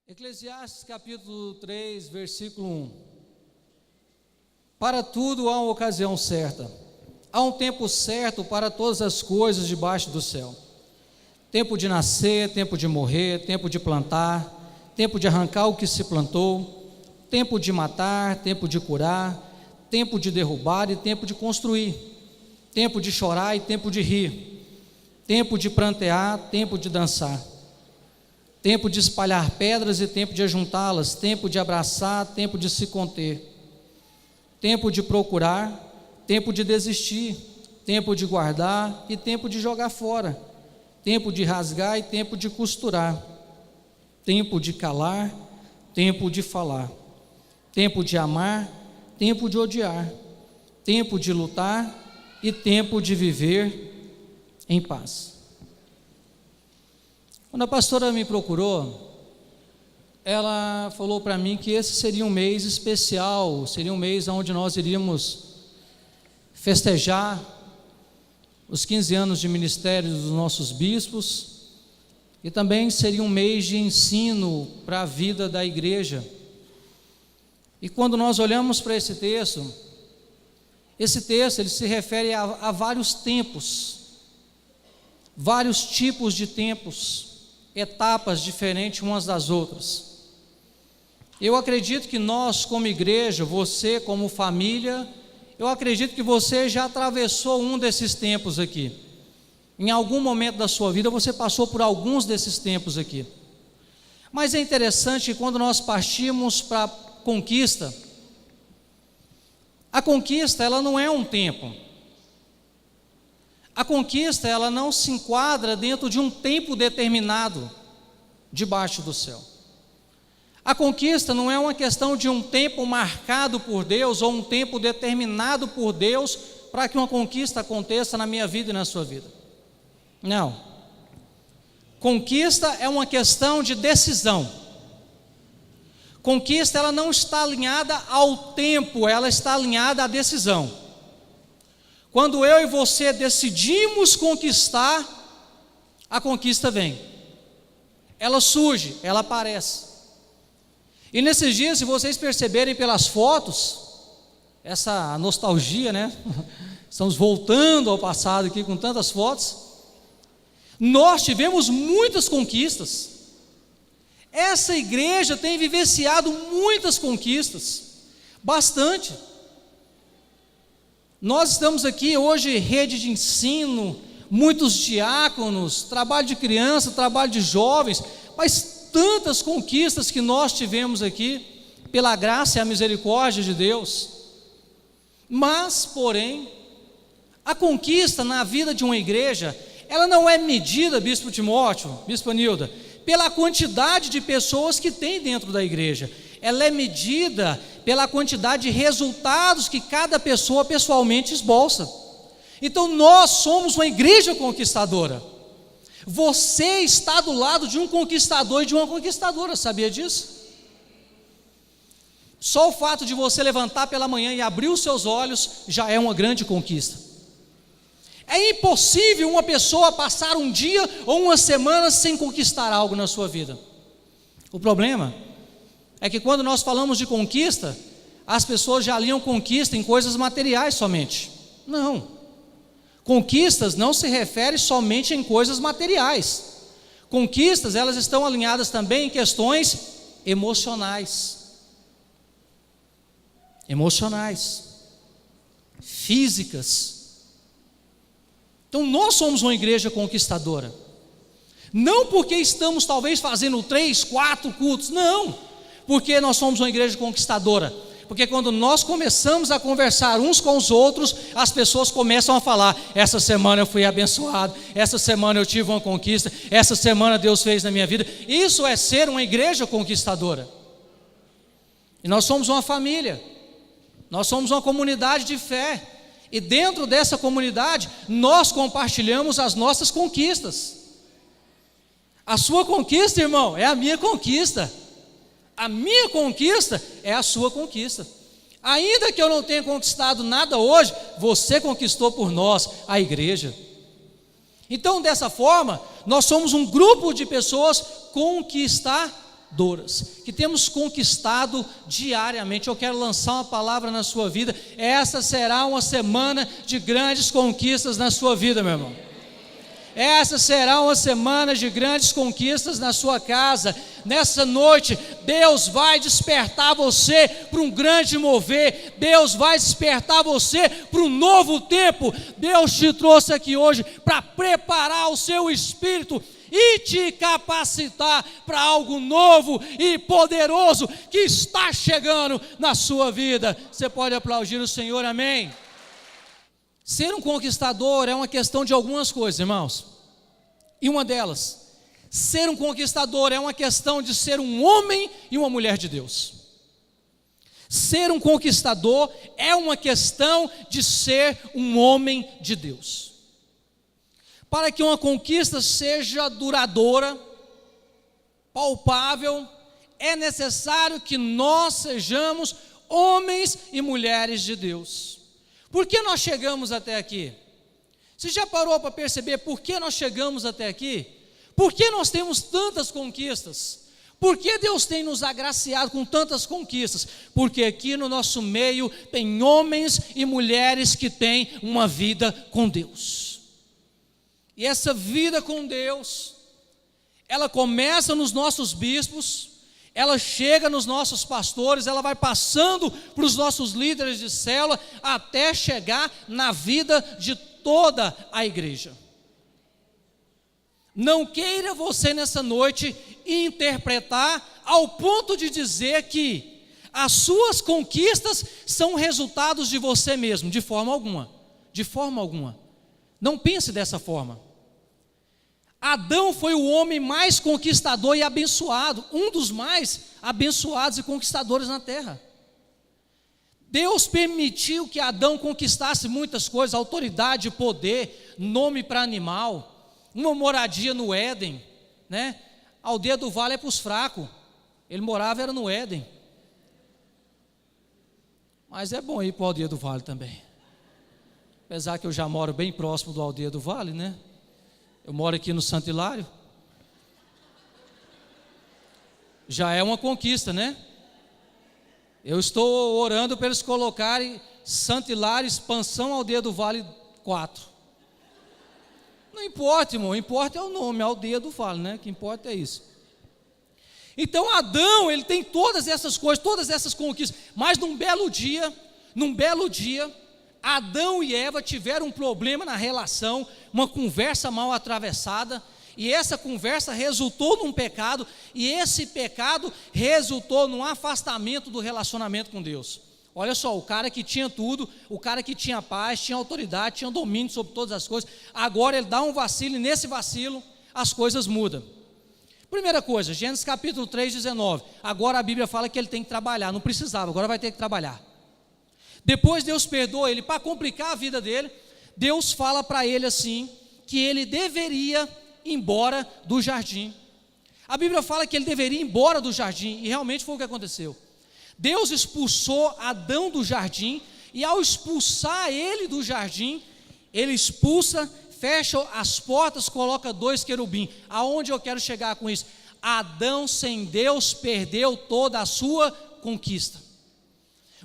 Eclesiastes capítulo 3, versículo 1. Para tudo há uma ocasião certa, há um tempo certo para todas as coisas debaixo do céu. Tempo de nascer, tempo de morrer, tempo de plantar, tempo de arrancar o que se plantou, tempo de matar, tempo de curar, tempo de derrubar e tempo de construir, tempo de chorar e tempo de rir, tempo de prantear, tempo de dançar, tempo de espalhar pedras e tempo de ajuntá-las, tempo de abraçar, tempo de se conter, tempo de procurar, tempo de desistir, tempo de guardar e tempo de jogar fora, tempo de rasgar e tempo de costurar, tempo de calar, tempo de falar, tempo de amar, tempo de odiar, tempo de lutar e tempo de viver em paz. Quando a pastora me procurou, ela falou para mim que esse seria um mês especial, seria um mês onde nós iríamos festejar os 15 anos de ministério dos nossos bispos, e também seria um mês de ensino para a vida da igreja. E quando nós olhamos para esse texto ele se refere a vários tempos, vários tipos de tempos, etapas diferentes umas das outras. Eu acredito que nós como igreja, você como família, eu acredito que você já atravessou um desses tempos aqui. Em algum momento da sua vida você passou por alguns desses tempos aqui. Mas é interessante que quando nós partimos para a conquista, a conquista ela não é um tempo. A conquista ela não se enquadra dentro de um tempo determinado debaixo do céu. A conquista não é uma questão de um tempo marcado por Deus ou um tempo determinado por Deus para que uma conquista aconteça na minha vida e na sua vida. Não. Conquista é uma questão de decisão. Conquista ela não está alinhada ao tempo, ela está alinhada à decisão. Quando eu e você decidimos conquistar, a conquista vem. Ela surge, ela aparece. E nesses dias, se vocês perceberem pelas fotos, essa nostalgia, né? Estamos voltando ao passado aqui com tantas fotos. Nós tivemos muitas conquistas. Essa igreja tem vivenciado muitas conquistas, bastante. Nós estamos aqui hoje, rede de ensino, muitos diáconos, trabalho de criança, trabalho de jovens, mas tantas conquistas que nós tivemos aqui, pela graça e a misericórdia de Deus. Mas, porém, a conquista na vida de uma igreja, ela não é medida, Bispo Timóteo, Bispo Anilda, pela quantidade de pessoas que tem dentro da igreja. Ela é medida pela quantidade de resultados que cada pessoa pessoalmente esboça. Então nós somos uma igreja conquistadora. Você está do lado de um conquistador e de uma conquistadora, sabia disso? Só o fato de você levantar pela manhã e abrir os seus olhos já é uma grande conquista. É impossível uma pessoa passar um dia ou uma semana sem conquistar algo na sua vida. O problema é que quando nós falamos de conquista, as pessoas já alinham conquista em coisas materiais somente. Não. Conquistas não se refere somente em coisas materiais. Conquistas, elas estão alinhadas também em questões emocionais. Físicas. Então nós somos uma igreja conquistadora. Não porque estamos talvez fazendo 3, 4 cultos, não. Porque nós somos uma igreja conquistadora. Porque quando nós começamos a conversar uns com os outros, as pessoas começam a falar: essa semana eu fui abençoado, essa semana eu tive uma conquista, essa semana Deus fez na minha vida. Isso é ser uma igreja conquistadora. E nós somos uma família, nós somos uma comunidade de fé. E dentro dessa comunidade, nós compartilhamos as nossas conquistas. A sua conquista, irmão, é a minha conquista. A minha conquista é a sua conquista. Ainda que eu não tenha conquistado nada hoje, você conquistou por nós, a igreja. Então, dessa forma, nós somos um grupo de pessoas conquistadores. que temos conquistado diariamente. Eu quero lançar uma palavra na sua vida. Essa será uma semana de grandes conquistas na sua vida, meu irmão. Essa será uma semana de grandes conquistas na sua casa. Nessa noite, Deus vai despertar você para um grande mover. Deus vai despertar você para um novo tempo. Deus te trouxe aqui hoje para preparar o seu espírito e te capacitar para algo novo e poderoso que está chegando na sua vida. Você pode aplaudir o Senhor, amém? Ser um conquistador é uma questão de algumas coisas, irmãos. E uma delas, ser um conquistador é uma questão de ser um homem e uma mulher de Deus. Ser um conquistador é uma questão de ser um homem de Deus. Para que uma conquista seja duradoura, palpável, é necessário que nós sejamos homens e mulheres de Deus. Por que nós chegamos até aqui? Você já parou para perceber por que nós chegamos até aqui? Por que nós temos tantas conquistas? Por que Deus tem nos agraciado com tantas conquistas? Porque aqui no nosso meio tem homens e mulheres que têm uma vida com Deus. E essa vida com Deus, ela começa nos nossos bispos, ela chega nos nossos pastores, ela vai passando para os nossos líderes de célula, até chegar na vida de toda a igreja. Não queira você nessa noite interpretar ao ponto de dizer que as suas conquistas são resultados de você mesmo, de forma alguma. De forma alguma. Não pense dessa forma. Adão foi o homem mais conquistador e abençoado, um dos mais abençoados e conquistadores na terra. Deus permitiu que Adão conquistasse muitas coisas, autoridade, poder, nome para animal, uma moradia no Éden, né? A aldeia do vale é para os fracos, ele morava era no Éden. Mas é bom ir para a aldeia do vale também. Apesar que eu já moro bem próximo da aldeia do vale, né? Eu moro aqui no Santo Hilário. Já é uma conquista, né? Eu estou orando para eles colocarem Santo Hilário, expansão Aldeia do Vale 4. Não importa, irmão, importa é o nome, Aldeia do Vale, né? O que importa é isso. Então Adão, ele tem todas essas coisas, todas essas conquistas, mas num belo dia, Adão e Eva tiveram um problema na relação, uma conversa mal atravessada, e essa conversa resultou num pecado, e esse pecado resultou num afastamento do relacionamento com Deus. Olha só, o cara que tinha tudo, o cara que tinha paz, tinha autoridade, tinha domínio sobre todas as coisas, agora ele dá um vacilo, e nesse vacilo as coisas mudam. Primeira coisa, Gênesis capítulo 3, 19, agora a Bíblia fala que ele tem que trabalhar, não precisava, agora vai ter que trabalhar. Depois Deus perdoa ele, para complicar a vida dele, Deus fala para ele assim, que ele deveria ir embora do jardim. A Bíblia fala que ele deveria ir embora do jardim, e realmente foi o que aconteceu. Deus expulsou Adão do jardim, e ao expulsar ele do jardim, ele expulsa, fecha as portas, coloca 2 querubins. Aonde eu quero chegar com isso? Adão sem Deus perdeu toda a sua conquista.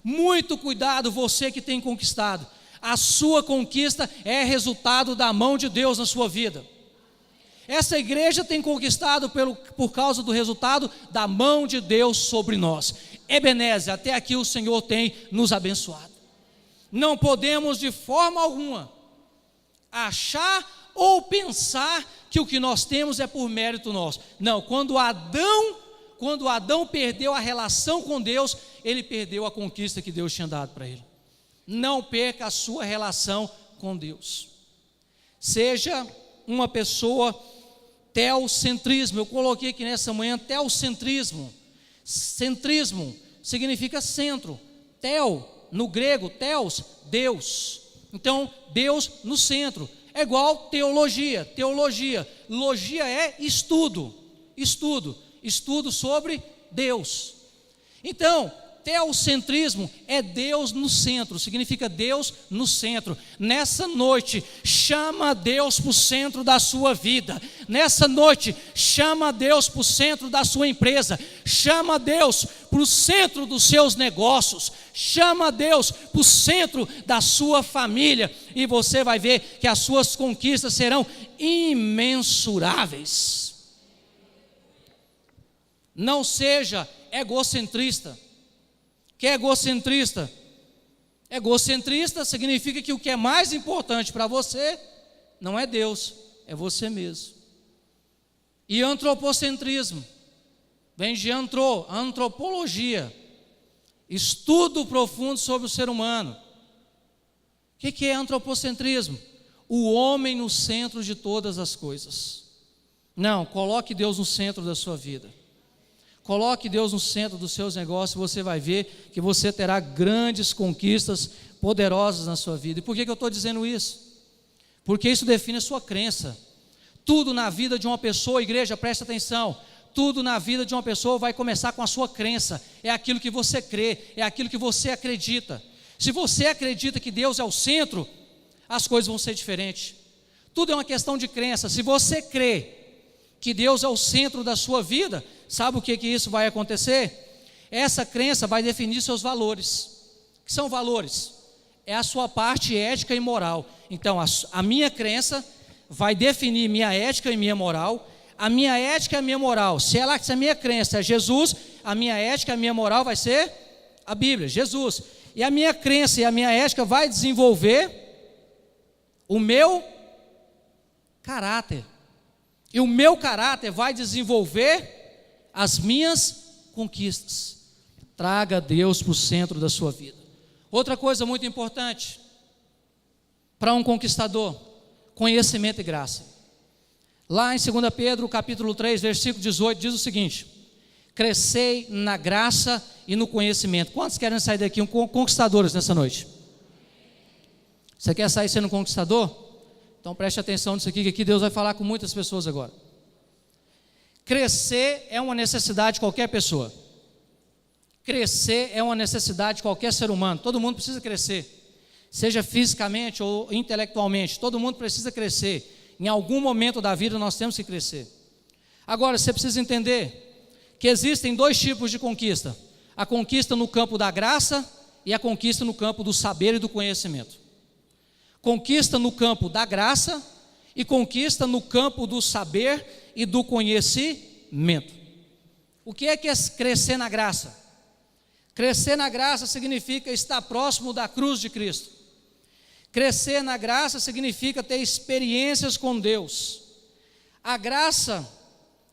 Muito cuidado, você que tem conquistado. A sua conquista é resultado da mão de Deus na sua vida. Essa igreja tem conquistado por causa do resultado da mão de Deus sobre nós. Ebenezer, até aqui o Senhor tem nos abençoado. Não podemos de forma alguma achar ou pensar que o que nós temos é por mérito nosso. Não, quando Adão perdeu a relação com Deus, ele perdeu a conquista que Deus tinha dado para ele. Não perca a sua relação com Deus. Seja uma pessoa teocentrismo. Eu coloquei aqui nessa manhã teocentrismo. Centrismo significa centro. Teo, no grego, teos, Deus. Então, Deus no centro. É igual teologia. Logia é estudo sobre Deus. Então, teocentrismo é Deus no centro, significa Deus no centro. Nessa noite, chama Deus para o centro da sua vida. Nessa noite, chama Deus para o centro da sua empresa. Chama Deus para o centro dos seus negócios. Chama Deus para o centro da sua família. E você vai ver que as suas conquistas serão imensuráveis. Não seja egocentrista. Que é egocentrista? Egocentrista significa que o que é mais importante para você não é Deus, é você mesmo. E antropocentrismo vem de antropologia, estudo profundo sobre o ser humano. O que é antropocentrismo? O homem no centro de todas as coisas. Não, coloque Deus no centro da sua vida. Coloque Deus no centro dos seus negócios, você vai ver que você terá grandes conquistas poderosas na sua vida. E por que eu estou dizendo isso? Porque isso define a sua crença. Tudo na vida de uma pessoa, igreja, presta atenção, tudo na vida de uma pessoa vai começar com a sua crença. É aquilo que você crê, é aquilo que você acredita. Se você acredita que Deus é o centro, as coisas vão ser diferentes. Tudo é uma questão de crença. Se você crê que Deus é o centro da sua vida, sabe o que isso vai acontecer? Essa crença vai definir seus valores. O que são valores? É a sua parte ética e moral. Então, a minha crença vai definir minha ética e minha moral. A minha ética e a minha moral, se a minha crença é Jesus, a minha ética e a minha moral vai ser a Bíblia, Jesus. E a minha crença e a minha ética vai desenvolver o meu caráter. E o meu caráter vai desenvolver as minhas conquistas. Traga Deus para o centro da sua vida. Outra coisa muito importante para um conquistador: conhecimento e graça. Lá em 2 Pedro, capítulo 3, versículo 18, diz o seguinte: crescei na graça e no conhecimento. Quantos querem sair daqui conquistadores nessa noite? Você quer sair sendo conquistador? Então preste atenção nisso aqui, que aqui Deus vai falar com muitas pessoas agora. Crescer é uma necessidade de qualquer pessoa. Crescer é uma necessidade de qualquer ser humano. Todo mundo precisa crescer, seja fisicamente ou intelectualmente. Todo mundo precisa crescer. Em algum momento da vida nós temos que crescer. Agora, você precisa entender que existem dois tipos de conquista: a conquista no campo da graça e a conquista no campo do saber e do conhecimento. Conquista no campo da graça e conquista no campo do saber e do conhecimento. O que é crescer na graça? Crescer na graça significa estar próximo da cruz de Cristo. Crescer na graça significa ter experiências com Deus. A graça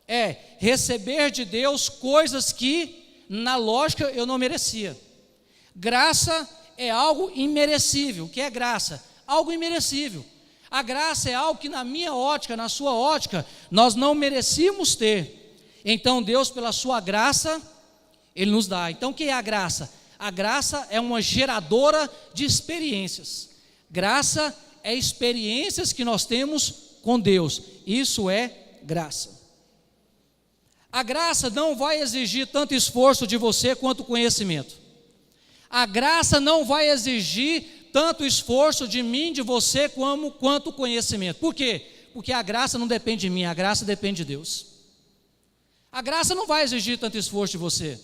é receber de Deus coisas que, na lógica, eu não merecia. Graça é algo imerecível. O que é graça? Algo imerecível. A graça é algo que na minha ótica, na sua ótica, nós não merecíamos ter. Então Deus, pela sua graça, Ele nos dá. Então o que é a graça? A graça é uma geradora de experiências. Graça é experiências que nós temos com Deus. Isso é graça. A graça não vai exigir tanto esforço de você quanto conhecimento. A graça não vai exigir tanto esforço de mim, de você, quanto conhecimento. Por quê? Porque a graça não depende de mim, a graça depende de Deus. A graça não vai exigir tanto esforço de você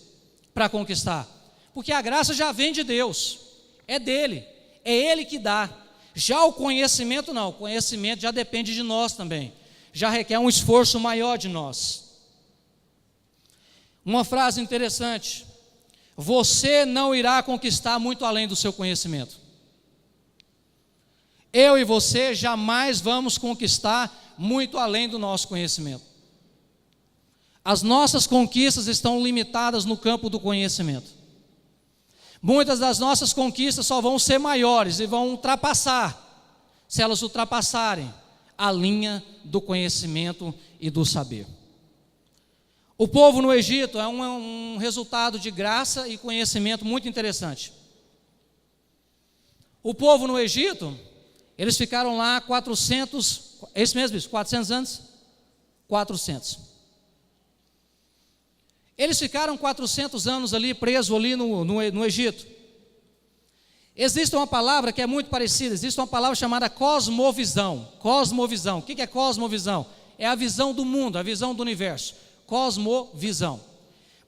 para conquistar, porque a graça já vem de Deus, é dele, é Ele que dá. Já o conhecimento não, o conhecimento já depende de nós também, já requer um esforço maior de nós. Uma frase interessante: você não irá conquistar muito além do seu conhecimento. Eu e você jamais vamos conquistar muito além do nosso conhecimento. As nossas conquistas estão limitadas no campo do conhecimento. Muitas das nossas conquistas só vão ser maiores e vão ultrapassar, se elas ultrapassarem a linha do conhecimento e do saber. O povo no Egito é um resultado de graça e conhecimento muito interessante. O povo no Egito, eles ficaram lá 400, é isso mesmo, 400 anos? 400. Eles ficaram 400 anos ali, presos ali no Egito. Existe uma palavra que é muito parecida, existe uma palavra chamada cosmovisão. Cosmovisão, o que é cosmovisão? É a visão do mundo, a visão do universo. Cosmovisão.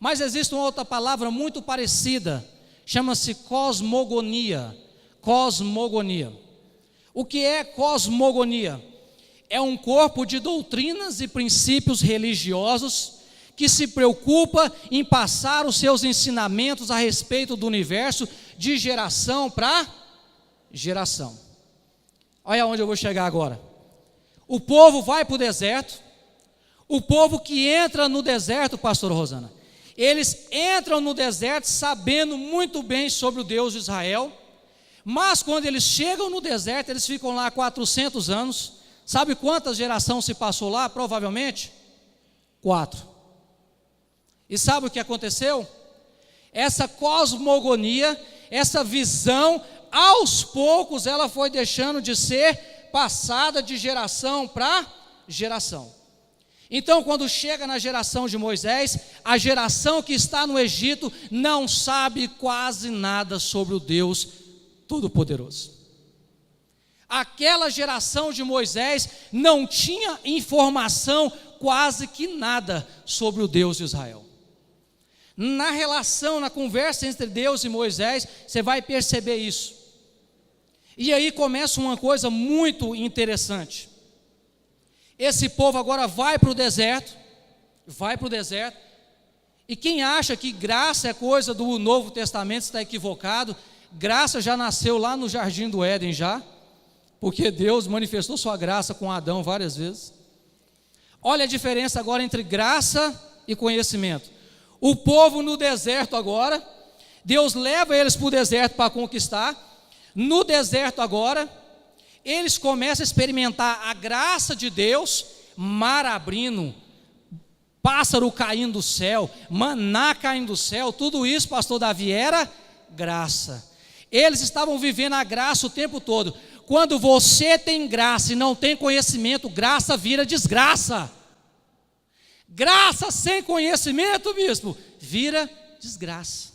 Mas existe uma outra palavra muito parecida, chama-se cosmogonia. Cosmogonia. O que é cosmogonia? É um corpo de doutrinas e princípios religiosos que se preocupa em passar os seus ensinamentos a respeito do universo de geração para geração. Olha onde eu vou chegar agora. O povo vai para o deserto, o povo que entra no deserto, pastor Rosana, eles entram no deserto sabendo muito bem sobre o Deus de Israel, mas quando eles chegam no deserto, eles ficam lá 400 anos, sabe quantas gerações se passou lá? Provavelmente 4. E sabe o que aconteceu? Essa cosmogonia, essa visão, aos poucos ela foi deixando de ser passada de geração para geração. Então, quando chega na geração de Moisés, a geração que está no Egito não sabe quase nada sobre o Deus Todo-Poderoso. Aquela geração de Moisés não tinha informação quase que nada sobre o Deus de Israel. Na relação, na conversa entre Deus e Moisés, você vai perceber isso. E aí começa uma coisa muito interessante. Esse povo agora vai para o deserto, e quem acha que graça é coisa do Novo Testamento está equivocado. Graça já nasceu lá no Jardim do Éden já, porque Deus manifestou sua graça com Adão várias vezes. Olha a diferença agora entre graça e conhecimento. O povo no deserto agora, Deus leva eles para o deserto para conquistar. No deserto agora, eles começam a experimentar a graça de Deus, mar abrindo, pássaro caindo do céu, maná caindo do céu, tudo isso, pastor Davi, era graça. Eles estavam vivendo a graça o tempo todo. Quando você tem graça e não tem conhecimento, graça vira desgraça. Graça sem conhecimento, bispo, vira desgraça.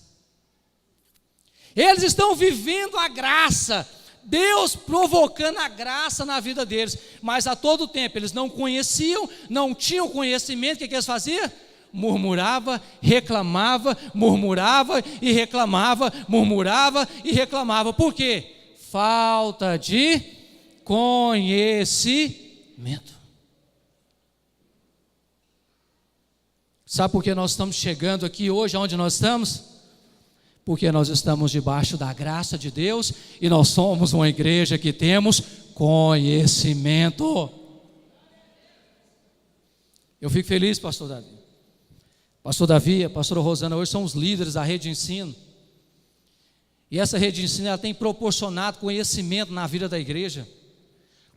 Eles estão vivendo a graça, Deus provocando a graça na vida deles, mas a todo tempo eles não conheciam, não tinham conhecimento. O que eles faziam? Murmurava, reclamava, murmurava e reclamava, murmurava e reclamava. Por quê? Falta de conhecimento. Sabe por que nós estamos chegando aqui hoje, aonde nós estamos? Porque nós estamos debaixo da graça de Deus e nós somos uma igreja que temos conhecimento. Eu fico feliz, pastor Davi. Pastor Davi, a pastora Rosana hoje são os líderes da rede de ensino. E essa rede de ensino ela tem proporcionado conhecimento na vida da igreja.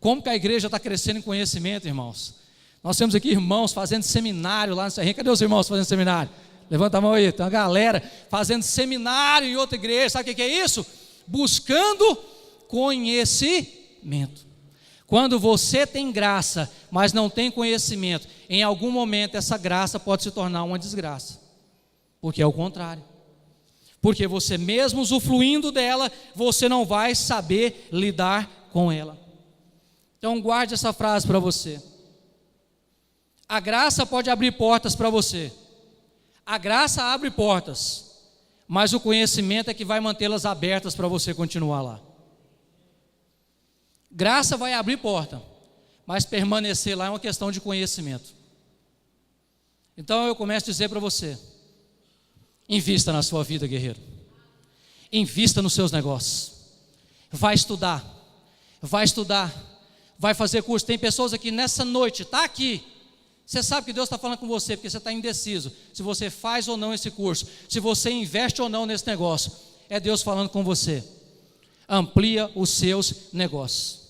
Como que a igreja está crescendo em conhecimento, irmãos? Nós temos aqui irmãos fazendo seminário lá no Serrinha. Cadê os irmãos fazendo seminário? Levanta a mão aí, tem uma galera fazendo seminário em outra igreja. Sabe o que é isso? Buscando conhecimento. Quando você tem graça, mas não tem conhecimento, em algum momento essa graça pode se tornar uma desgraça. Porque é o contrário. Porque você mesmo usufruindo dela, você não vai saber lidar com ela. Então guarde essa frase para você. A graça pode abrir portas para você. A graça abre portas, mas o conhecimento é que vai mantê-las abertas para você continuar lá. Graça vai abrir porta, mas permanecer lá é uma questão de conhecimento. Então eu começo a dizer para você: invista na sua vida, guerreiro. Invista nos seus negócios. Vai estudar, vai fazer curso. Tem pessoas aqui nessa noite, está aqui. Você sabe que Deus está falando com você, porque você está indeciso, se você faz ou não esse curso, se você investe ou não nesse negócio. É Deus falando com você. Amplia os seus negócios.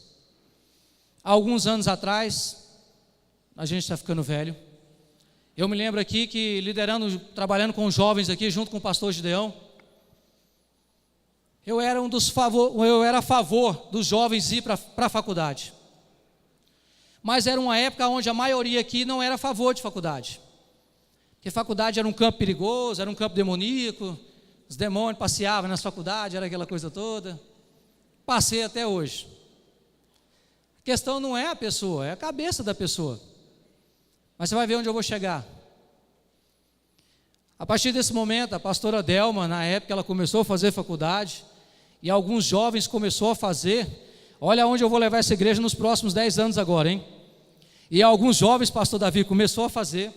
Há alguns anos atrás, a gente está ficando velho, eu me lembro aqui que trabalhando com jovens aqui, junto com o pastor Gideão, eu era a favor dos jovens ir para a faculdade. Mas era uma época onde a maioria aqui não era a favor de faculdade. que a faculdade era um campo perigoso, era um campo demoníaco, os demônios passeavam nas faculdades, era aquela coisa toda. Passei até hoje. A questão não é a pessoa, é a cabeça da pessoa. Mas você vai ver onde eu vou chegar. A partir desse momento, a pastora Delma, na época, ela começou a fazer faculdade, e alguns jovens começou a fazer. Olha onde eu vou levar essa igreja nos próximos 10 anos agora, hein? E alguns jovens, pastor Davi, começou a fazer.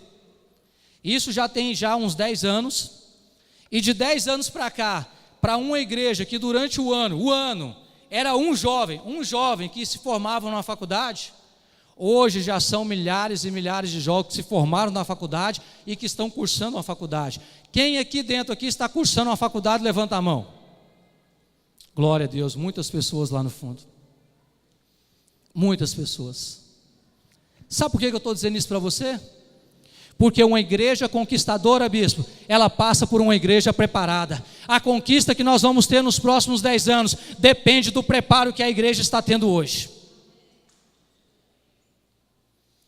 Isso já tem uns 10 anos. E de 10 anos para cá, para uma igreja que durante o ano, era um jovem que se formava numa faculdade, hoje já são milhares e milhares de jovens que se formaram na faculdade e que estão cursando uma faculdade. Quem aqui dentro está cursando uma faculdade, levanta a mão. Glória a Deus, muitas pessoas lá no fundo. Muitas pessoas. Sabe por que eu estou dizendo isso para você? Porque uma igreja conquistadora, bispo, ela passa por uma igreja preparada. A conquista que nós vamos ter nos próximos 10 anos depende do preparo que a igreja está tendo hoje.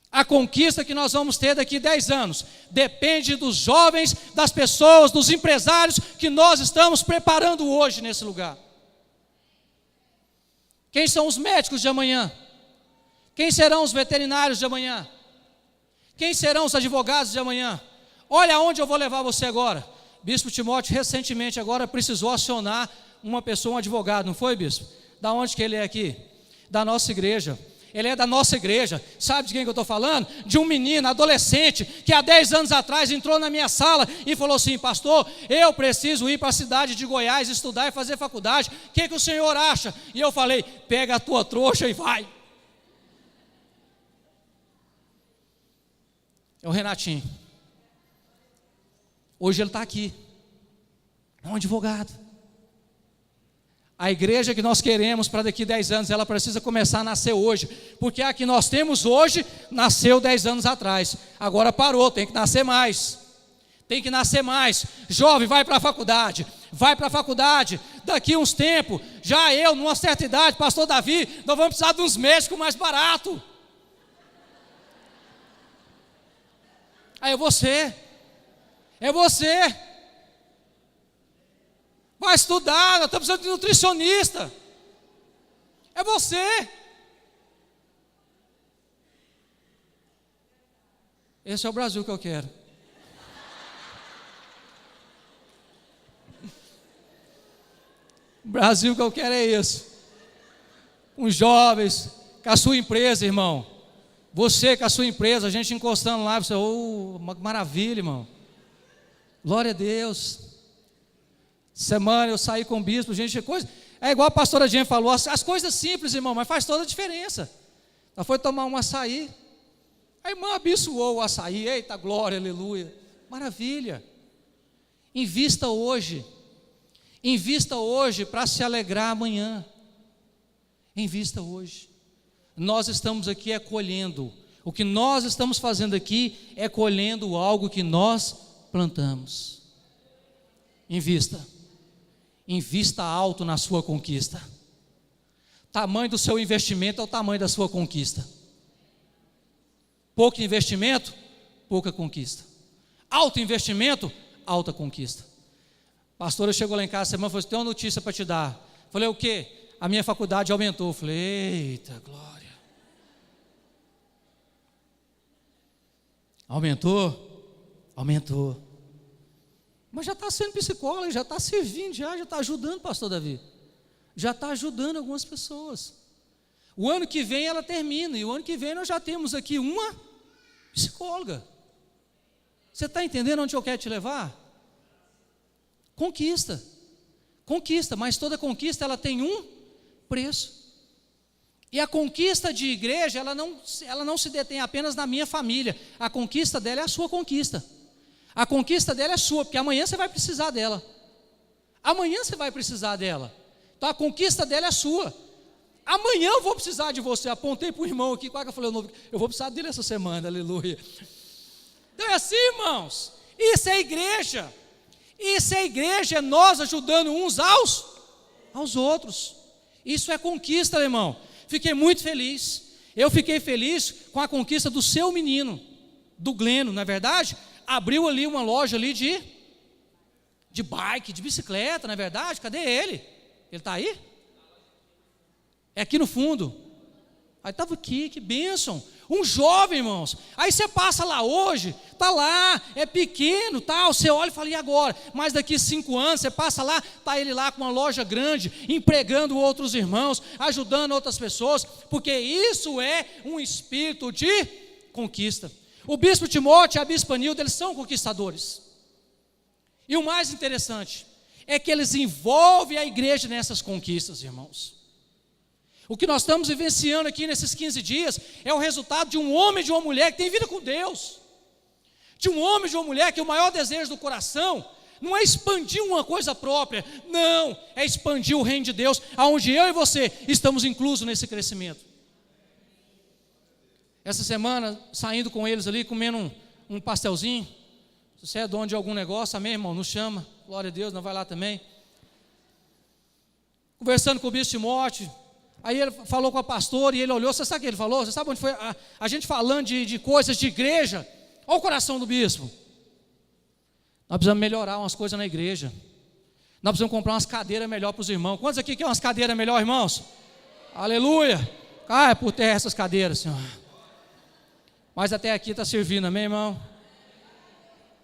A conquista que nós vamos ter daqui a 10 anos depende dos jovens, das pessoas, dos empresários que nós estamos preparando hoje nesse lugar. Quem são os médicos de amanhã? Quem serão os veterinários de amanhã? Quem serão os advogados de amanhã? Olha aonde eu vou levar você agora. Bispo Timóteo recentemente agora precisou acionar uma pessoa, um advogado, não foi, bispo? Da onde que ele é aqui? Da nossa igreja. Ele é da nossa igreja. Sabe de quem que eu estou falando? De um menino, adolescente, que há 10 anos atrás entrou na minha sala e falou assim: pastor, eu preciso ir para a cidade de Goiás estudar e fazer faculdade. O que o senhor acha? E eu falei: pega a tua trouxa e vai. É o Renatinho. Hoje ele está aqui. É um advogado. A igreja que nós queremos para daqui a 10 anos, ela precisa começar a nascer hoje. Porque a que nós temos hoje, nasceu 10 anos atrás. Agora parou, tem que nascer mais. Tem que nascer mais. Jovem, vai para a faculdade. Vai para a faculdade. Daqui uns tempos, já eu, numa certa idade, pastor Davi, nós vamos precisar de uns médicos mais baratos. Aí é você. Vai estudar, nós estamos precisando de nutricionista. É você. Esse é o Brasil que eu quero. O Brasil que eu quero é esse. Com jovens, com a sua empresa, irmão. Você com a sua empresa, a gente encostando lá, você, maravilha, irmão. Glória a Deus. Semana eu saí com o bispo, gente, coisa. É igual a pastora Jean falou, as coisas simples, irmão, mas faz toda a diferença. Ela foi tomar um açaí. A irmã abençoou o açaí. Eita, glória, aleluia. Maravilha. Invista hoje. Invista hoje para se alegrar amanhã. Invista hoje. Nós estamos aqui colhendo. O que nós estamos fazendo aqui é colhendo algo que nós plantamos. Invista. Invista alto na sua conquista. O tamanho do seu investimento é o tamanho da sua conquista. Pouco investimento, pouca conquista. Alto investimento, alta conquista. A pastora chegou lá em casa semana e falou assim: tem uma notícia para te dar. Falei: o quê? A minha faculdade aumentou. Falei: eita, glória. Aumentou? Aumentou. Mas já está sendo psicólogo, já está servindo, já está ajudando, pastor Davi. Já está ajudando algumas pessoas. O ano que vem ela termina, e o ano que vem nós já temos aqui uma psicóloga. Você está entendendo onde eu quero te levar? Conquista. Conquista, mas toda conquista ela tem um preço. E a conquista de igreja, ela não se detém apenas na minha família. A conquista dela é a sua conquista. A conquista dela é sua, porque amanhã você vai precisar dela. Amanhã você vai precisar dela. Então a conquista dela é sua. Amanhã eu vou precisar de você. Apontei para o irmão aqui, quase que eu falei: eu vou precisar dele essa semana, aleluia. Então é assim, irmãos. Isso é igreja. Isso é igreja, é nós ajudando uns aos outros. Isso é conquista, irmão. Fiquei muito feliz. Eu fiquei feliz com a conquista do seu menino, do Gleno, não é verdade? abriu ali uma loja ali de bike, de bicicleta, não é verdade? Cadê ele? Ele está aí? É aqui no fundo. Aí estava aqui, que bênção. Um jovem, irmãos. Aí você passa lá hoje, está lá, é pequeno, tal. Você olha e fala, e agora? Mas daqui 5 anos, você passa lá, está ele lá com uma loja grande, empregando outros irmãos, ajudando outras pessoas, porque isso é um espírito de conquista. O bispo Timóteo e a bispa Nilda, eles são conquistadores. E o mais interessante é que eles envolvem a igreja nessas conquistas, irmãos. O que nós estamos vivenciando aqui nesses 15 dias é o resultado de um homem e de uma mulher que tem vida com Deus. De um homem e de uma mulher que o maior desejo do coração não é expandir uma coisa própria, não, é expandir o reino de Deus, aonde eu e você estamos inclusos nesse crescimento. Essa semana, saindo com eles ali, comendo um pastelzinho. Se você é dono de algum negócio, amém, irmão? Nos chama, glória a Deus, nós vai lá também. Conversando com o bispo Timóteo. Aí ele falou com a pastora e ele olhou, você sabe o que ele falou? Você sabe onde foi a gente falando de coisas de igreja? Olha o coração do bispo. Nós precisamos melhorar umas coisas na igreja. Nós precisamos comprar umas cadeiras melhor para os irmãos. Quantos aqui querem umas cadeiras melhor, irmãos? Aleluia! Ah, é por terra essas cadeiras, Senhor. Mas até aqui está servindo, amém, irmão?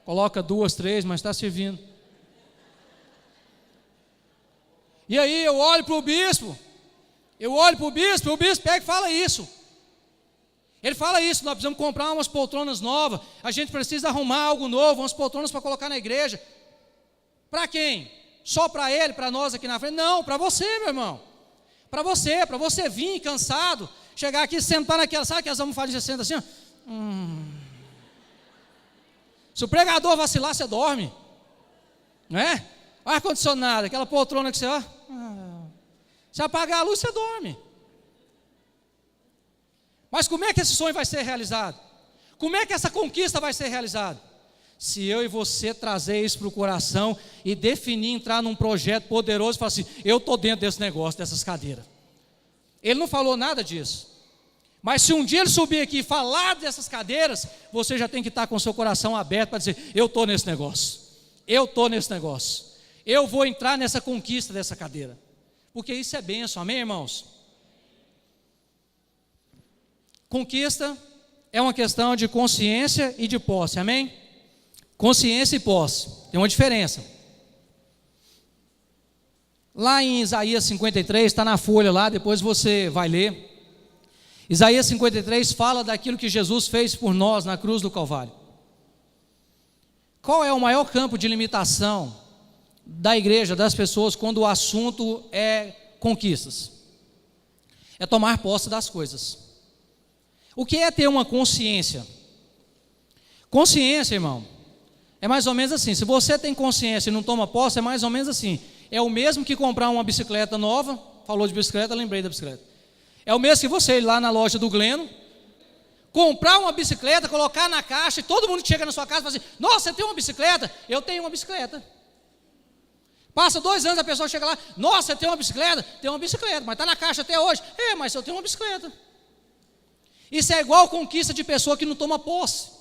Coloca 2, 3, mas está servindo. E aí eu olho para o bispo, e o bispo pega e fala isso. Ele fala isso, nós precisamos comprar umas poltronas novas, a gente precisa arrumar algo novo, umas poltronas para colocar na igreja. Para quem? Só para ele, para nós aqui na frente? Não, para você, meu irmão. Para você vir cansado, chegar aqui, sentar naquela, sabe que as almofadinhas sentam assim, ó? Se o pregador vacilar, você dorme, não é? Ar-condicionado, aquela poltrona que você, ó, se apagar a luz, você dorme. Mas como é que esse sonho vai ser realizado? Como é que essa conquista vai ser realizada? Se eu e você trazer isso para o coração e definir, entrar num projeto poderoso e falar assim, eu estou dentro desse negócio, dessas cadeiras. Ele não falou nada disso. Mas se um dia ele subir aqui e falar dessas cadeiras, você já tem que estar com o seu coração aberto para dizer, eu estou nesse negócio, eu vou entrar nessa conquista dessa cadeira, porque isso é bênção, amém, irmãos? Conquista é uma questão de consciência e de posse, amém? Consciência e posse, tem uma diferença. Lá em Isaías 53, está na folha lá, depois você vai ler. Isaías 53 fala daquilo que Jesus fez por nós na cruz do Calvário. Qual é o maior campo de limitação da igreja, das pessoas, quando o assunto é conquistas? É tomar posse das coisas. O que é ter uma consciência? Consciência, irmão, é mais ou menos assim. Se você tem consciência e não toma posse, é mais ou menos assim. É o mesmo que comprar uma bicicleta nova. Falou de bicicleta, lembrei da bicicleta. É o mesmo que você ir lá na loja do Gleno, comprar uma bicicleta, colocar na caixa, e todo mundo que chega na sua casa fala assim, nossa, você tem uma bicicleta? Eu tenho uma bicicleta. Passa 2 anos, a pessoa chega lá, nossa, você tem uma bicicleta? Tem uma bicicleta, mas está na caixa até hoje. Mas eu tenho uma bicicleta. Isso é igual conquista de pessoa que não toma posse.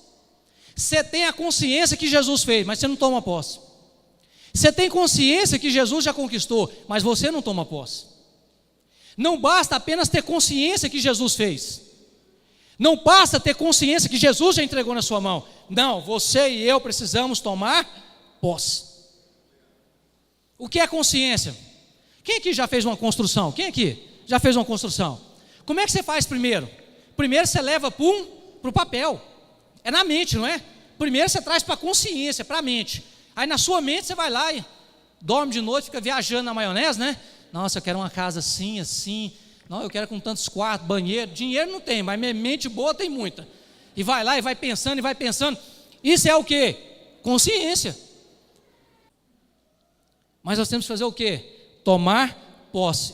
Você tem a consciência que Jesus fez, mas você não toma posse. Você tem consciência que Jesus já conquistou, mas você não toma posse. Não basta apenas ter consciência que Jesus fez. Não basta ter consciência que Jesus já entregou na sua mão. Não, você e eu precisamos tomar posse. O que é consciência? Quem aqui já fez uma construção? Quem aqui já fez uma construção? Como é que você faz primeiro? Primeiro você leva para o papel. É na mente, não é? Primeiro você traz para a consciência, para a mente. Aí na sua mente você vai lá e dorme de noite, fica viajando na maionese, né? Nossa, eu quero uma casa assim, assim. Não, eu quero com tantos quartos, banheiro. Dinheiro não tem, mas minha mente boa tem muita. E vai lá e vai pensando, e vai pensando. Isso é o quê? Consciência. Mas nós temos que fazer o quê? Tomar posse.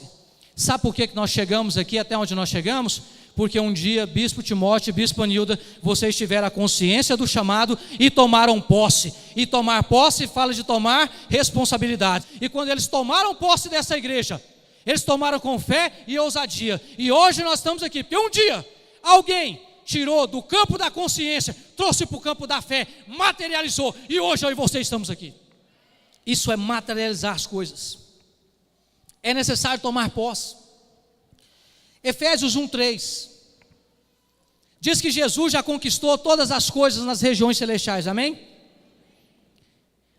Sabe por que nós chegamos aqui até onde nós chegamos? Porque um dia, bispo Timóteo e bispo Nilda, vocês tiveram a consciência do chamado e tomaram posse. E tomar posse fala de tomar responsabilidade. E quando eles tomaram posse dessa igreja, eles tomaram com fé e ousadia. E hoje nós estamos aqui, porque um dia alguém tirou do campo da consciência, trouxe para o campo da fé, materializou, e hoje eu e você estamos aqui. Isso é materializar as coisas. É necessário tomar posse. Efésios 1:3 diz que Jesus já conquistou todas as coisas nas regiões celestiais, amém?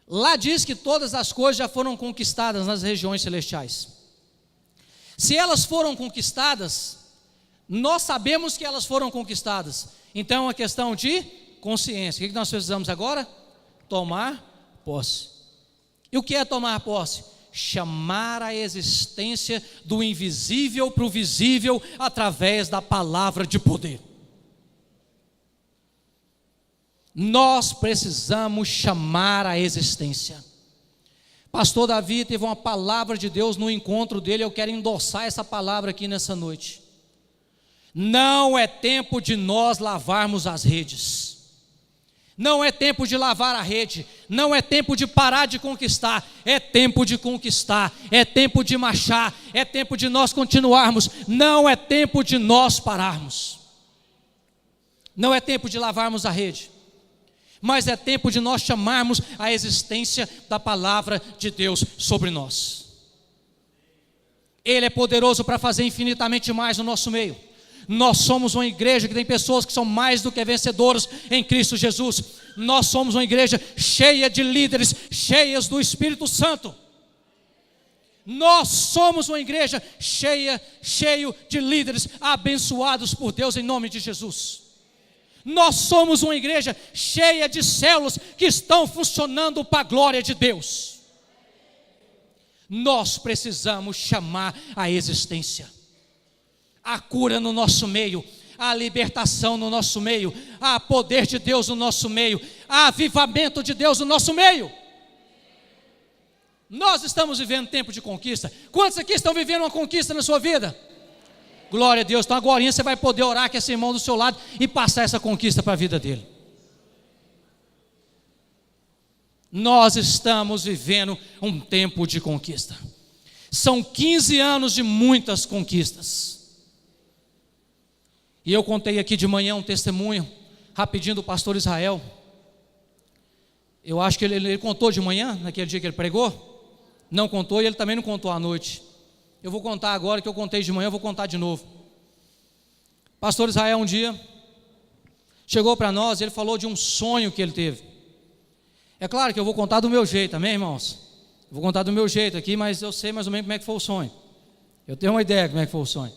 Lá diz que todas as coisas já foram conquistadas nas regiões celestiais. Se elas foram conquistadas, nós sabemos que elas foram conquistadas. Então é uma questão de consciência. O que nós precisamos agora? Tomar posse. E o que é tomar posse? Chamar a existência do invisível para o visível através da palavra de poder. Nós precisamos chamar a existência. Pastor Davi teve uma palavra de Deus no encontro dele, eu quero endossar essa palavra aqui nessa noite. Não é tempo de nós lavarmos as redes. Não é tempo de lavar a rede, não é tempo de parar de conquistar, é tempo de conquistar, é tempo de marchar, é tempo de nós continuarmos, não é tempo de nós pararmos. Não é tempo de lavarmos a rede, mas é tempo de nós chamarmos a existência da palavra de Deus sobre nós. Ele é poderoso para fazer infinitamente mais no nosso meio. Nós somos uma igreja que tem pessoas que são mais do que vencedoras em Cristo Jesus. Nós somos uma igreja cheia de líderes, cheias do Espírito Santo. Nós somos uma igreja cheio de líderes abençoados por Deus em nome de Jesus. Nós somos uma igreja cheia de células que estão funcionando para a glória de Deus. Nós precisamos chamar a existência. A cura no nosso meio, a libertação no nosso meio, a poder de Deus no nosso meio, a avivamento de Deus no nosso meio. Nós estamos vivendo tempo de conquista. Quantos aqui estão vivendo uma conquista na sua vida? Glória a Deus. Então agora você vai poder orar com esse irmão do seu lado e passar essa conquista para a vida dele. Nós estamos vivendo um tempo de conquista. São 15 anos de muitas conquistas. E eu contei aqui de manhã um testemunho, rapidinho, do pastor Israel. Eu acho que ele contou de manhã, naquele dia que ele pregou. Não contou, e ele também não contou à noite. Eu vou contar agora, que eu contei de manhã, eu vou contar de novo. Pastor Israel um dia chegou para nós, ele falou de um sonho que ele teve. É claro que eu vou contar do meu jeito, amém, irmãos? Eu vou contar do meu jeito aqui, mas eu sei mais ou menos como é que foi o sonho. Eu tenho uma ideia como é que foi o sonho.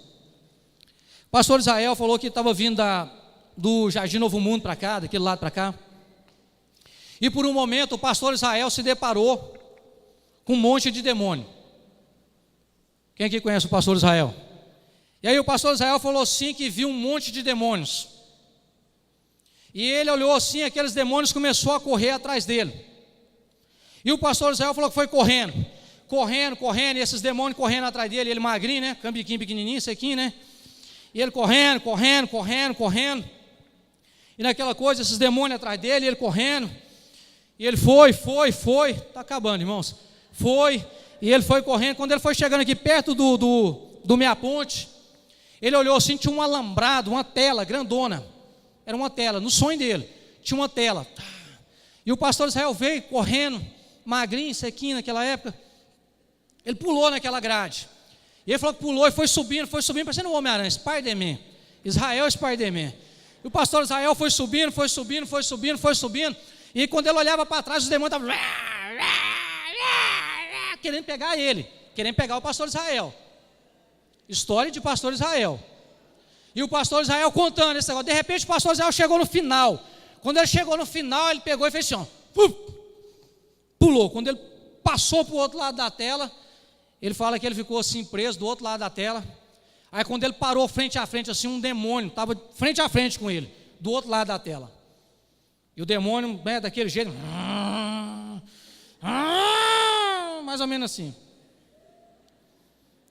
Pastor Israel falou que estava vindo do Jardim Novo Mundo para cá, daquele lado para cá. E por um momento o pastor Israel se deparou com um monte de demônio. Quem aqui conhece o pastor Israel? E aí o pastor Israel falou assim que viu um monte de demônios. E ele olhou assim, aqueles demônios começaram a correr atrás dele. E o pastor Israel falou que foi correndo, e esses demônios correndo atrás dele, ele magrinho, né? Cambiquinho pequenininho, sequinho, né? E ele correndo. E naquela coisa, esses demônios atrás dele, ele correndo. E ele foi. Está acabando, irmãos. E ele foi correndo. Quando ele foi chegando aqui perto do Meia Ponte, ele olhou assim, tinha um alambrado, uma tela grandona. Era uma tela, no sonho dele. Tinha uma tela. E o pastor Israel veio correndo, magrinho, sequinho naquela época. Ele pulou naquela grade. E ele falou que pulou e foi subindo, parecendo um Homem-Aranha, Spider-Man, Israel Spider-Man. E o pastor Israel foi subindo, e quando ele olhava para trás, os demônios estavam querendo pegar ele, querendo pegar o pastor Israel. História de pastor Israel. E o pastor Israel contando esse negócio. De repente o pastor Israel chegou no final. Quando ele chegou no final, ele pegou e fez assim, ó, pulou. Quando ele passou para o outro lado da tela, ele fala que ele ficou assim preso do outro lado da tela. Aí quando ele parou frente a frente, assim, um demônio estava frente a frente com ele, do outro lado da tela. E o demônio, daquele jeito, mais ou menos assim.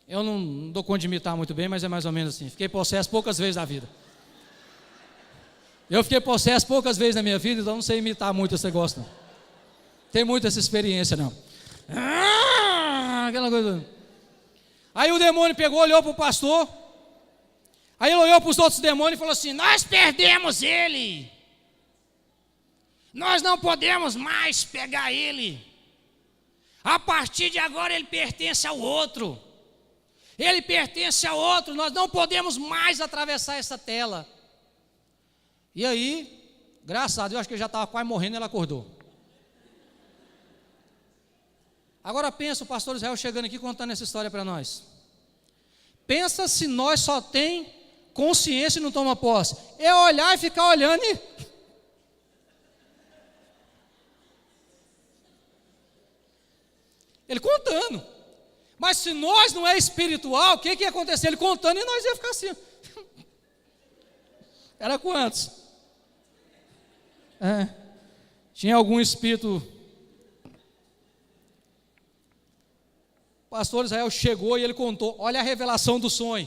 Eu não dou conta de imitar muito bem, mas é mais ou menos assim. Fiquei possesso poucas vezes na vida. Eu fiquei possesso poucas vezes na minha vida, então não sei imitar muito esse negócio, não. Tem muita essa experiência, não. Aquela coisa. Aí o demônio pegou, olhou para o pastor. Aí ele olhou para os outros demônios e falou assim: nós perdemos ele. Nós não podemos mais pegar ele. A partir de agora ele pertence ao outro. Ele pertence ao outro. Nós não podemos mais atravessar essa tela. E aí, graças a Deus, acho que ele já estava quase morrendo e ele acordou. Agora pensa o pastor Israel chegando aqui contando essa história para nós. Pensa se nós só tem consciência e não toma posse. É olhar e ficar olhando e... Ele contando. Mas se nós não é espiritual, o que ia acontecer? Ele contando e nós ia ficar assim. Era quantos? Tinha algum espírito. O pastor Israel chegou e ele contou. Olha a revelação do sonho.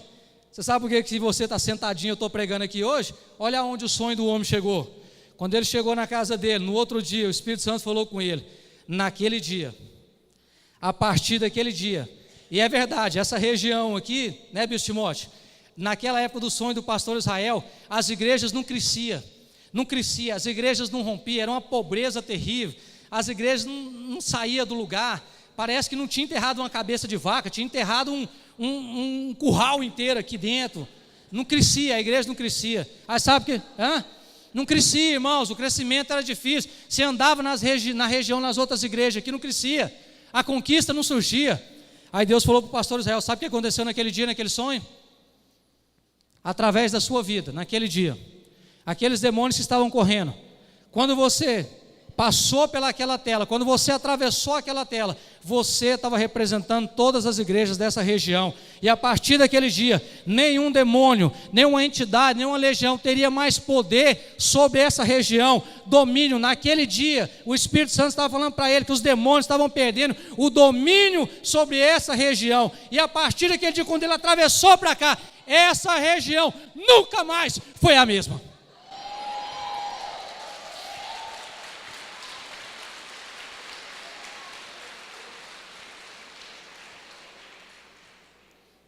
Você sabe por que se você está sentadinho, eu estou pregando aqui hoje? Olha onde o sonho do homem chegou. Quando ele chegou na casa dele, no outro dia, o Espírito Santo falou com ele. Naquele dia, a partir daquele dia, e é verdade, essa região aqui, né, Bispo Timóteo? Naquela época do sonho do pastor Israel, as igrejas não cresciam, as igrejas não rompiam, era uma pobreza terrível, as igrejas não saíam do lugar, parece que não tinha enterrado uma cabeça de vaca, tinha enterrado um curral inteiro aqui dentro, não crescia, a igreja não crescia. Aí sabe o que? Não crescia, irmãos, o crescimento era difícil, você andava na região, nas outras igrejas aqui, não crescia, a conquista não surgia. Aí Deus falou para o pastor Israel: sabe o que aconteceu naquele dia, naquele sonho? Através da sua vida, naquele dia, aqueles demônios que estavam correndo, quando você passou pelaquela tela, quando você atravessou aquela tela, você estava representando todas as igrejas dessa região, e a partir daquele dia, nenhum demônio, nenhuma entidade, nenhuma legião teria mais poder sobre essa região, domínio. Naquele dia, o Espírito Santo estava falando para ele que os demônios estavam perdendo o domínio sobre essa região, e a partir daquele dia, quando ele atravessou para cá, essa região nunca mais foi a mesma.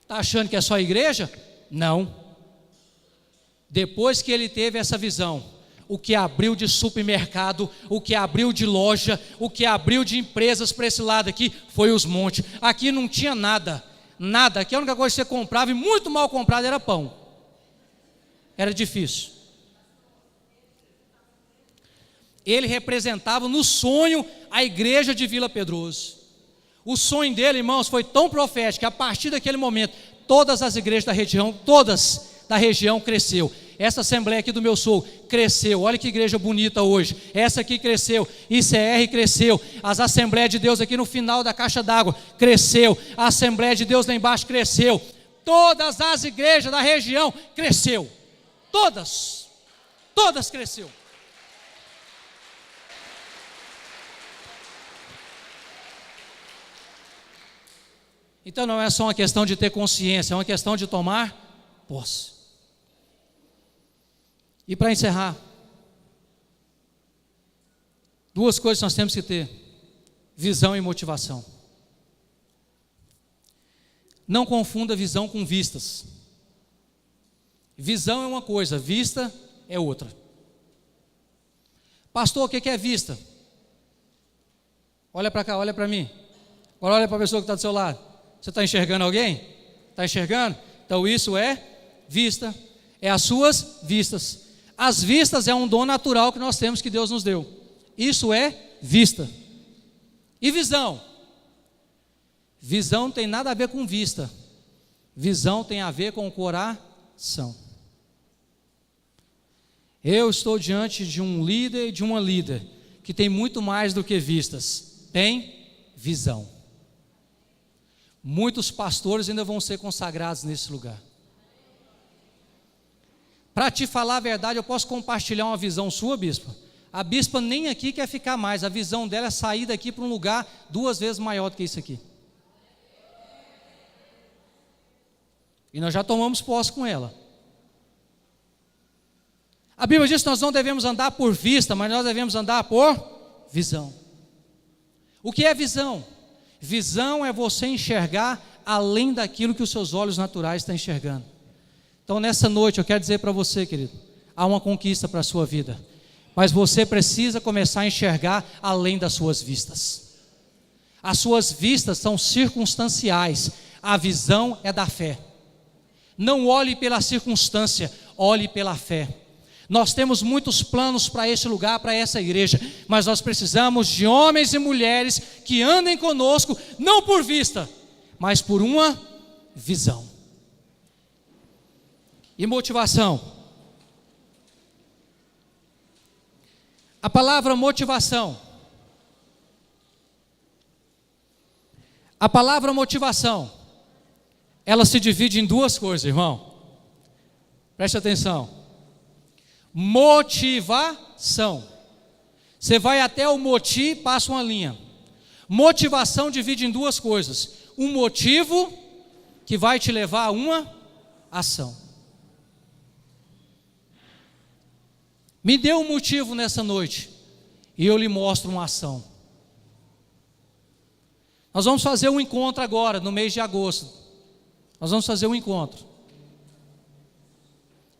Está achando que é só a igreja? Não. Depois que ele teve essa visão, o que abriu de supermercado, o que abriu de loja, o que abriu de empresas para esse lado aqui, foi os montes. Aqui não tinha nada, nada. Aqui a única coisa que você comprava, e muito mal comprado, era pão. Era difícil. Ele representava no sonho a igreja de Vila Pedroso. O sonho dele, irmãos, foi tão profético que a partir daquele momento, todas as igrejas da região, todas da região cresceu. Essa assembleia aqui do meu sogro cresceu. Olha que igreja bonita hoje. Essa aqui cresceu. ICR cresceu. As Assembleias de Deus aqui no final da caixa d'água cresceu. A Assembleia de Deus lá embaixo cresceu. Todas as igrejas da região cresceu. Todas cresceu. Então não é só uma questão de ter consciência, é uma questão de tomar posse. E para encerrar, duas coisas nós temos que ter: visão e motivação. Não confunda visão com vistas. Visão é uma coisa, vista é outra. Pastor, o que é vista? Olha para cá, olha para mim. Agora olha para a pessoa que está do seu lado. Você está enxergando alguém? Está enxergando? Então isso é vista, é as suas vistas. As vistas é um dom natural que nós temos, que Deus nos deu. Isso é vista. E visão? Visão não tem nada a ver com vista. Visão tem a ver com o coração. Eu estou diante de um líder e de uma líder que tem muito mais do que vistas. Tem visão. Muitos pastores ainda vão ser consagrados nesse lugar. Para te falar a verdade, eu posso compartilhar uma visão sua, bispa? A bispa nem aqui quer ficar mais. A visão dela é sair daqui para um lugar 2 vezes maior do que isso aqui. E nós já tomamos posse com ela. A Bíblia diz que nós não devemos andar por vista, mas nós devemos andar por visão. O que é visão? Visão é você enxergar além daquilo que os seus olhos naturais estão enxergando. Então nessa noite eu quero dizer para você, querido, há uma conquista para a sua vida, mas você precisa começar a enxergar além das suas vistas. As suas vistas são circunstanciais, a visão é da fé. Não olhe pela circunstância, olhe pela fé. Nós temos muitos planos para esse lugar, para essa igreja, mas nós precisamos de homens e mulheres que andem conosco, não por vista, mas por uma visão. E motivação. A palavra motivação. A palavra motivação, ela se divide em duas coisas, irmão. Preste atenção. Motivação. Você vai até o moti, passa uma linha. Motivação divide em duas coisas. Um motivo que vai te levar a uma ação. Me dê um motivo nessa noite e eu lhe mostro uma ação. Nós vamos fazer um encontro agora, no mês de agosto. Nós vamos fazer um encontro.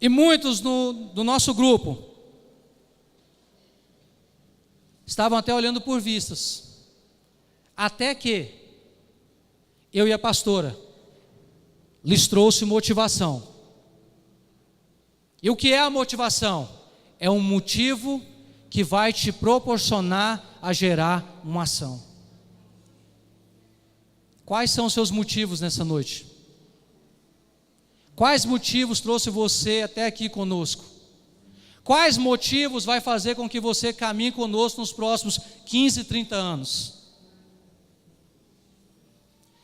E muitos do nosso grupo estavam até olhando por vistas. Até que eu e a pastora lhes trouxe motivação. E o que é a motivação? É um motivo que vai te proporcionar a gerar uma ação. Quais são os seus motivos nessa noite? Quais motivos trouxe você até aqui conosco? Quais motivos vai fazer com que você caminhe conosco nos próximos 15, 30 anos?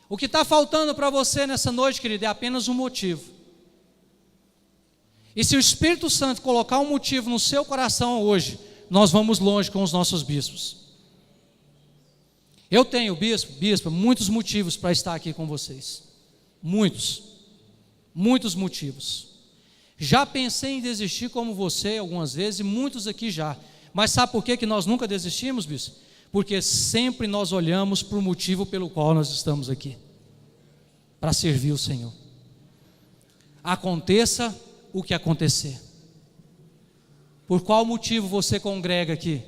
O que está faltando para você nessa noite, querido, é apenas um motivo. E se o Espírito Santo colocar um motivo no seu coração hoje, nós vamos longe com os nossos bispos. Eu tenho, bispo, muitos motivos para estar aqui com vocês. Muitos motivos. Já pensei em desistir como você algumas vezes, e muitos aqui já. Mas sabe por que nós nunca desistimos, bispo? Porque sempre nós olhamos para o motivo pelo qual nós estamos aqui. Para servir o Senhor. Aconteça o que acontecer. Por qual motivo você congrega aqui?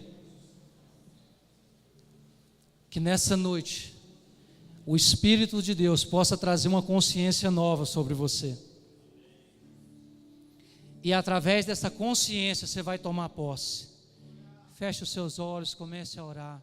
Que nessa noite o Espírito de Deus possa trazer uma consciência nova sobre você. E através dessa consciência você vai tomar posse. Feche os seus olhos, comece a orar.